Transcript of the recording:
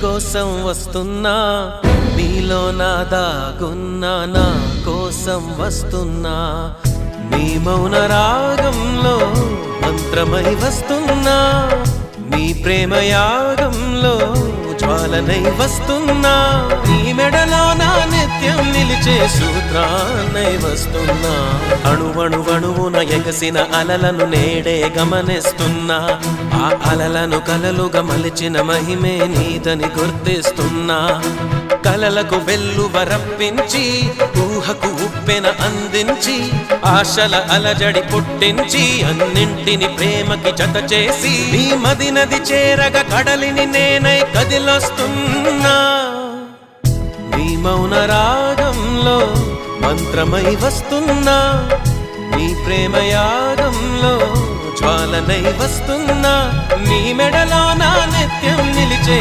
కోసం వస్తున్నా, నీలో నా దాగున్నా, నా కోసం వస్తున్నా. నీ మౌన రాగంలో మంత్రమై వస్తున్నా, నీ ప్రేమ యాగంలో జ్వాలనై వస్తున్నా. నీ మెడలో నా నిత్యం నిలిచే సూత్రాన్నై వస్తున్నా. అణువణువణువున ఎగసిన అలలను నేడే గమనిస్తున్నా. ఆ అలలను కలలుగా మలిచిన మహిమే నీదని గుర్తిస్తున్నా. కలలకు వెల్లువ రప్పించి, ఊహకు ఉప్పెన అందించి, ఆశల అలజడి పుట్టించి, అన్నింటిని ప్రేమకి జత చేసి, నీ మది నది చేరగ కడలిని నేనై కదిలొస్తున్నా. నీ మౌన రాగంలో మంత్రమై వస్తున్నా, నీ ప్రేమ యాగంలో జ్వాలనై వస్తున్నా. నీ మెడలో నా నిత్యం నిలిచే